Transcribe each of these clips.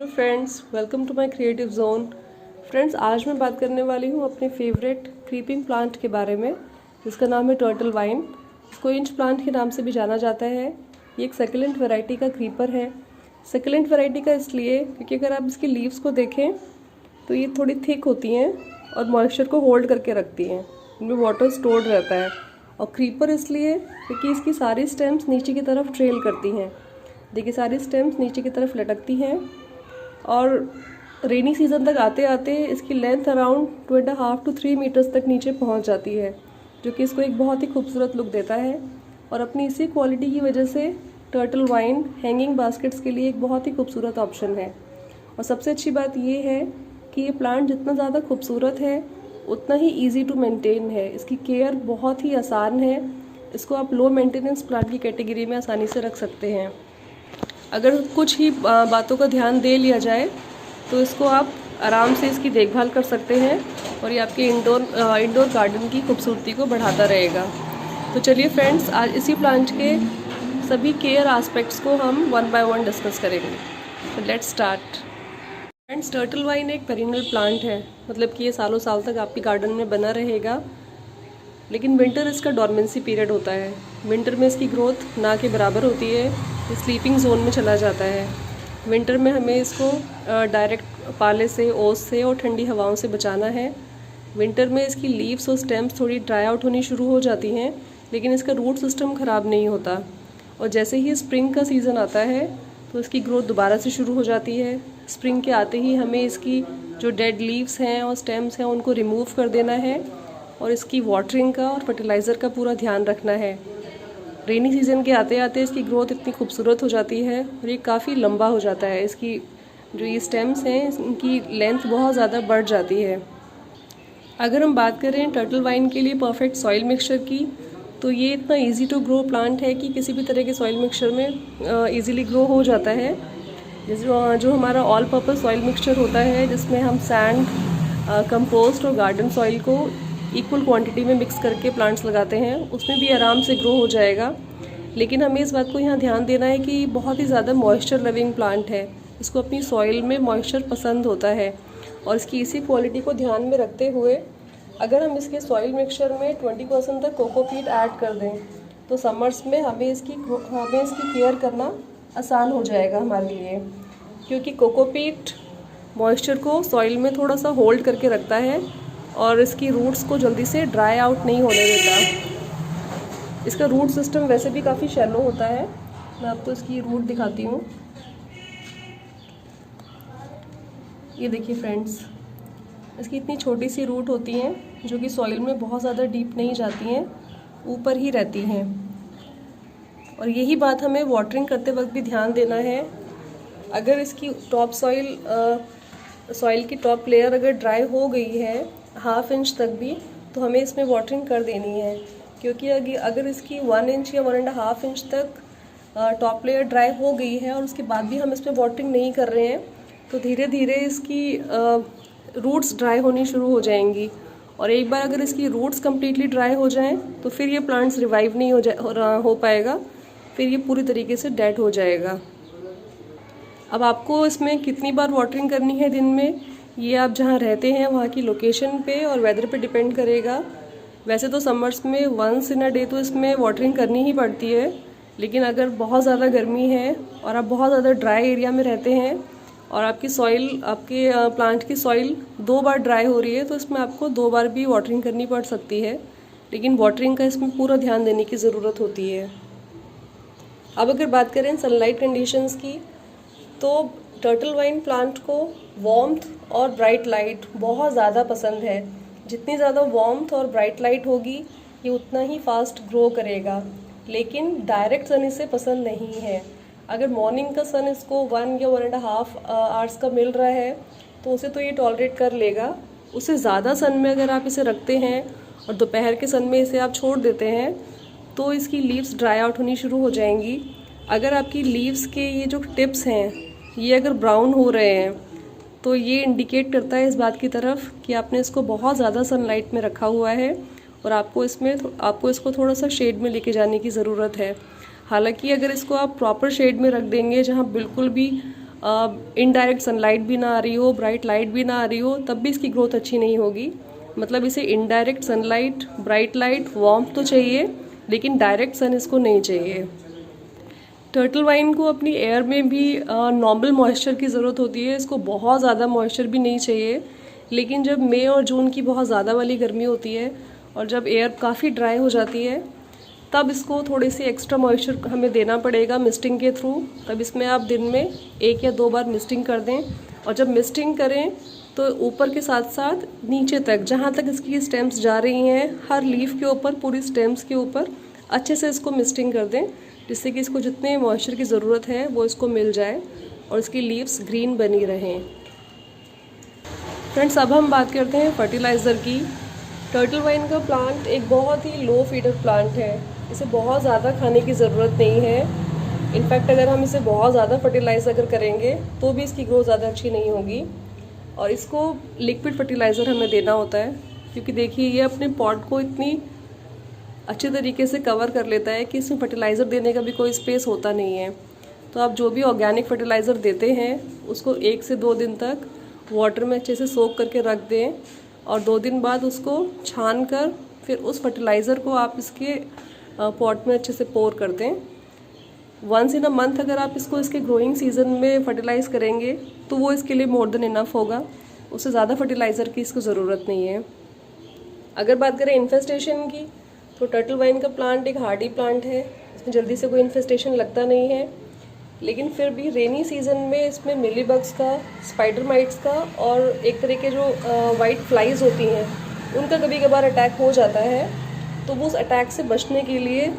Friends, welcome to my creative zone. Friends, आज मैं बात करने वाली हूँ अपने फेवरेट क्रीपिंग प्लांट के बारे में, जिसका नाम है टर्टल वाइन। इसको इंच प्लांट के नाम से भी जाना जाता है। ये एक सेकुलेंट वैरायटी का क्रीपर है। सेकुलेंट वैरायटी का इसलिए क्योंकि अगर आप इसकी लीव्स को देखें तो ये थोड़ी थिक होती हैं और मॉइस्चर को होल्ड करके रखती हैं। इनमें वाटर स्टोर्ड रहता है। और क्रीपर इसलिए क्योंकि इसकी सारी स्टेम्स नीचे की तरफ ट्रेल करती हैं। देखिए, सारी स्टेम्स नीचे की तरफ लटकती हैं और रेनी सीज़न तक आते आते इसकी लेंथ अराउंड 2.5 to 3 मीटर्स तक नीचे पहुंच जाती है, जो कि इसको एक बहुत ही खूबसूरत लुक देता है। और अपनी इसी क्वालिटी की वजह से टर्टल वाइन हैंगिंग बास्केट्स के लिए एक बहुत ही खूबसूरत ऑप्शन है। और सबसे अच्छी बात ये है कि ये प्लांट जितना ज़्यादा खूबसूरत है उतना ही ईजी टू मेंटेन है। इसकी केयर बहुत ही आसान है। इसको आप लो मेंटेनेंस प्लांट की कैटेगरी में आसानी से रख सकते हैं। अगर कुछ ही बातों का ध्यान दे लिया जाए तो इसको आप आराम से इसकी देखभाल कर सकते हैं और ये आपके इंडोर गार्डन की खूबसूरती को बढ़ाता रहेगा। तो चलिए फ्रेंड्स, आज इसी प्लांट के सभी केयर एस्पेक्ट्स को हम वन बाय वन डिस्कस करेंगे। तो let's start. Friends, turtle vine एक पेरिनियल प्लांट है, मतलब कि ये सालों साल तक आपके गार्डन में बना रहेगा। लेकिन विंटर इसका डॉर्मेंसी पीरियड होता है। विंटर में इसकी ग्रोथ ना के बराबर होती है। ये स्लीपिंग जोन में चला जाता है। विंटर में हमें इसको डायरेक्ट पाले से, ओस से और ठंडी हवाओं से बचाना है। विंटर में इसकी लीव्स और स्टेम्स थोड़ी ड्राई आउट होनी शुरू हो जाती हैं, लेकिन इसका रूट सिस्टम ख़राब नहीं होता। और जैसे ही स्प्रिंग का सीज़न आता है तो इसकी ग्रोथ दोबारा से शुरू हो जाती है। स्प्रिंग के आते ही हमें इसकी जो डेड लीव्स हैं और स्टेम्स हैं उनको रिमूव कर देना है और इसकी वाटरिंग का और फर्टिलाइज़र का पूरा ध्यान रखना है। रेनी सीज़न के आते आते इसकी ग्रोथ इतनी खूबसूरत हो जाती है और ये काफ़ी लंबा हो जाता है। इसकी जो ये स्टेम्स हैं इनकी लेंथ बहुत ज़्यादा बढ़ जाती है। अगर हम बात करें टर्टल वाइन के लिए परफेक्ट सॉइल मिक्सचर की, तो ये इतना इजी टू ग्रो प्लांट है कि किसी भी तरह के सॉइल मिक्सचर में इजीली ग्रो हो जाता है। जो हमारा ऑल पर्पस सॉइल मिक्सचर होता है, जिसमें हम सैंड, कंपोस्ट और गार्डन सॉइल को इक्वल क्वांटिटी में मिक्स करके प्लांट्स लगाते हैं, उसमें भी आराम से ग्रो हो जाएगा। लेकिन हमें इस बात को यहाँ ध्यान देना है कि बहुत ही ज़्यादा मॉइस्चर लविंग प्लांट है। इसको अपनी सॉइल में मॉइस्चर पसंद होता है। और इसकी इसी क्वालिटी को ध्यान में रखते हुए अगर हम इसके सॉइल मिक्सचर में 20% तक कोकोपीट ऐड कर दें तो समर्स में हमें इसकी केयर करना आसान हो जाएगा हमारे लिए, क्योंकि कोकोपीट मॉइस्चर को सॉइल में थोड़ा सा होल्ड करके रखता है और इसकी रूट्स को जल्दी से ड्राई आउट नहीं होने देता। इसका रूट सिस्टम वैसे भी काफ़ी शैलो होता है। मैं आपको इसकी रूट दिखाती हूँ। ये देखिए फ्रेंड्स, इसकी इतनी छोटी सी रूट होती हैं जो कि सॉइल में बहुत ज़्यादा डीप नहीं जाती हैं, ऊपर ही रहती हैं। और यही बात हमें वाटरिंग करते वक्त भी ध्यान देना है। अगर इसकी टॉप सॉइल की टॉप लेयर अगर ड्राई हो गई है 1/2 इंच तक भी, तो हमें इसमें वाटरिंग कर देनी है। क्योंकि अगर इसकी 1 इंच या 1.5 इंच तक टॉप लेयर ड्राई हो गई है और उसके बाद भी हम इसमें वाटरिंग नहीं कर रहे हैं, तो धीरे धीरे इसकी रूट्स ड्राई होनी शुरू हो जाएंगी। और एक बार अगर इसकी रूट्स कम्प्लीटली ड्राई हो जाएं तो फिर ये प्लांट्स रिवाइव नहीं हो पाएगा, फिर ये पूरी तरीके से डेड हो जाएगा। अब आपको इसमें कितनी बार वाटरिंग करनी है दिन में, ये आप जहाँ रहते हैं वहाँ की लोकेशन पे और वेदर पे डिपेंड करेगा। वैसे तो समर्स में 1 इन अ डे तो इसमें वाटरिंग करनी ही पड़ती है। लेकिन अगर बहुत ज़्यादा गर्मी है और आप बहुत ज़्यादा ड्राई एरिया में रहते हैं और आपके प्लांट की सॉइल 2 बार ड्राई हो रही है, तो इसमें आपको 2 बार भी वाटरिंग करनी पड़ सकती है। लेकिन वाटरिंग का इसमें पूरा ध्यान देने की ज़रूरत होती है। अब अगर बात करें सनलाइट कंडीशंस की, तो टर्टल वाइन प्लांट को वार्मथ और ब्राइट लाइट बहुत ज़्यादा पसंद है। जितनी ज़्यादा वार्मथ और ब्राइट लाइट होगी ये उतना ही फास्ट ग्रो करेगा। लेकिन डायरेक्ट सन इसे पसंद नहीं है। अगर मॉर्निंग का सन इसको 1 या 1.5 आवर्स का मिल रहा है तो उसे तो ये टॉलरेट कर लेगा। उससे ज़्यादा सन में अगर आप इसे रखते हैं और दोपहर के सन में इसे आप छोड़ देते हैं तो इसकी लीव्स ड्राई आउट होनी शुरू हो जाएंगी। अगर आपकी लीव्स के ये जो टिप्स हैं ये अगर ब्राउन हो रहे हैं तो ये इंडिकेट करता है इस बात की तरफ कि आपने इसको बहुत ज़्यादा सनलाइट में रखा हुआ है और आपको इसको थोड़ा सा शेड में लेके जाने की ज़रूरत है। हालांकि अगर इसको आप प्रॉपर शेड में रख देंगे जहाँ बिल्कुल भी इनडायरेक्ट सनलाइट भी ना आ रही हो, ब्राइट लाइट भी ना आ रही हो, तब भी इसकी ग्रोथ अच्छी नहीं होगी। मतलब इसे indirect sunlight, bright light, warmth तो चाहिए, लेकिन डायरेक्ट सन इसको नहीं चाहिए। टर्टल वाइन को अपनी एयर में भी नॉर्मल मॉइस्चर की ज़रूरत होती है, इसको बहुत ज़्यादा मॉइस्चर भी नहीं चाहिए। लेकिन जब मई और जून की बहुत ज़्यादा वाली गर्मी होती है और जब एयर काफ़ी ड्राई हो जाती है, तब इसको थोड़ी सी एक्स्ट्रा मॉइस्चर हमें देना पड़ेगा मिस्टिंग के थ्रू। तब इसमें आप दिन में 1 या 2 बार मिस्टिंग कर दें, और जब मिस्टिंग करें तो ऊपर के साथ साथ नीचे तक, जहाँ तक इसकी स्टेम्स जा रही हैं, हर लीफ के ऊपर, पूरी स्टेम्स के ऊपर अच्छे से इसको मिस्टिंग कर दें, जिससे कि इसको जितने मॉइस्चर की ज़रूरत है वो इसको मिल जाए और इसकी लीव्स ग्रीन बनी रहें। फ्रेंड्स, अब हम बात करते हैं फर्टिलाइज़र की। टर्टल वाइन का प्लांट एक बहुत ही लो फीडर प्लांट है, इसे बहुत ज़्यादा खाने की ज़रूरत नहीं है। इनफैक्ट अगर हम इसे बहुत ज़्यादा फर्टिलाइज़ अगर करेंगे तो भी इसकी ग्रोथ ज़्यादा अच्छी नहीं होगी। और इसको लिक्विड फर्टिलाइज़र हमें देना होता है, क्योंकि देखिए ये अपने पॉट को इतनी अच्छे तरीके से कवर कर लेता है कि इसमें फर्टिलाइज़र देने का भी कोई स्पेस होता नहीं है। तो आप जो भी ऑर्गेनिक फर्टिलाइज़र देते हैं उसको 1 से 2 दिन तक वाटर में अच्छे से सोक करके रख दें, और 2 दिन बाद उसको छान कर फिर उस फर्टिलाइज़र को आप इसके पॉट में अच्छे से पोर कर दें। वंस इन अ मंथ अगर आप इसको इसके ग्रोइंग सीजन में फर्टिलाइज़ करेंगे तो वो इसके लिए मोर देन इनफ होगा, उससे ज़्यादा फर्टिलाइज़र की इसको ज़रूरत नहीं है। अगर बात करें इन्फेस्टेशन की, तो टर्टल वाइन का प्लांट एक हार्डी प्लांट है, इसमें जल्दी से कोई इन्फेस्टेशन लगता नहीं है। लेकिन फिर भी रेनी सीजन में इसमें मिलीबग्स का, स्पाइडर माइट्स का और एक तरह के जो वाइट फ्लाइज होती हैं उनका कभी कभार अटैक हो जाता है। तो वो उस अटैक से बचने के लिए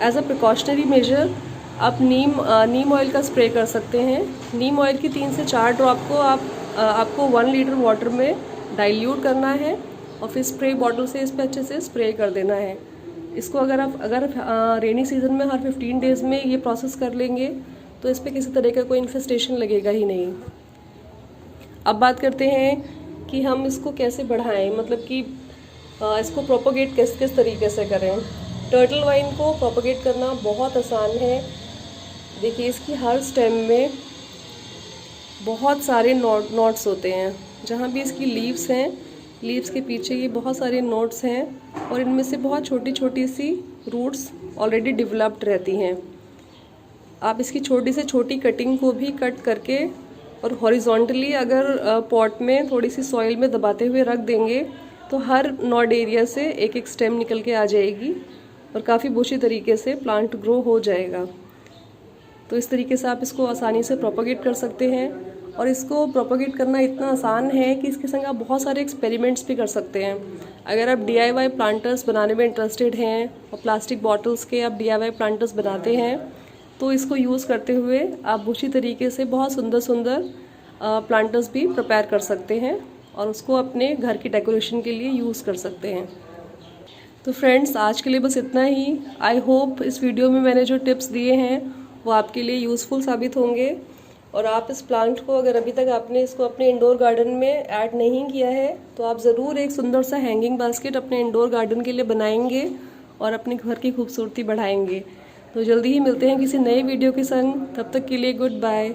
एज अ प्रिकॉशनरी मेजर आप नीम ऑयल का स्प्रे कर सकते हैं। नीम ऑयल की 3 से 4 ड्रॉप को आपको 1 लीटर वाटर में डाइल्यूट करना है और फिर स्प्रे बॉटल से इस पर अच्छे से स्प्रे कर देना है। इसको अगर रेनी सीजन में हर 15 डेज़ में ये प्रोसेस कर लेंगे तो इस पर किसी तरह का कोई इन्फेस्टेशन लगेगा ही नहीं। अब बात करते हैं कि हम इसको कैसे बढ़ाएं, मतलब कि इसको प्रोपोगेट किस तरीके से करें। टर्टल वाइन को प्रोपोगेट करना बहुत आसान है। देखिए इसकी हर स्टेम में बहुत सारे नोट्स होते हैं, जहाँ भी इसकी लीव्स हैं, लीव्स के पीछे ये बहुत सारे नोट्स हैं और इनमें से बहुत छोटी छोटी सी रूट्स ऑलरेडी डेवलप्ड रहती हैं। आप इसकी छोटी से छोटी कटिंग को भी कट करके और हॉरिजॉन्टली अगर पॉट में थोड़ी सी सॉइल में दबाते हुए रख देंगे तो हर नोड एरिया से एक एक स्टेम निकल के आ जाएगी और काफ़ी बुशी तरीके से प्लांट ग्रो हो जाएगा। तो इस तरीके से आप इसको आसानी से प्रोपोगेट कर सकते हैं, और इसको प्रोपोगेट करना इतना आसान है कि इसके संग आप बहुत सारे एक्सपेरिमेंट्स भी कर सकते हैं। अगर आप DIY प्लांटर्स बनाने में इंटरेस्टेड हैं और प्लास्टिक बॉटल्स के आप DIY प्लांटर्स बनाते हैं, तो इसको यूज़ करते हुए आप बुशी तरीके से बहुत सुंदर सुंदर प्लांटर्स भी प्रिपेयर कर सकते हैं और उसको अपने घर की डेकोरेशन के लिए यूज़ कर सकते हैं। तो फ्रेंड्स, आज के लिए बस इतना ही। आई होप इस वीडियो में मैंने जो टिप्स दिए हैं वो आपके लिए यूज़फुल साबित होंगे, और आप इस प्लांट को अगर अभी तक आपने इसको अपने इंडोर गार्डन में ऐड नहीं किया है तो आप ज़रूर एक सुंदर सा हैंगिंग बास्केट अपने इंडोर गार्डन के लिए बनाएंगे और अपने घर की खूबसूरती बढ़ाएंगे। तो जल्दी ही मिलते हैं किसी नए वीडियो के संग, तब तक के लिए गुड बाय।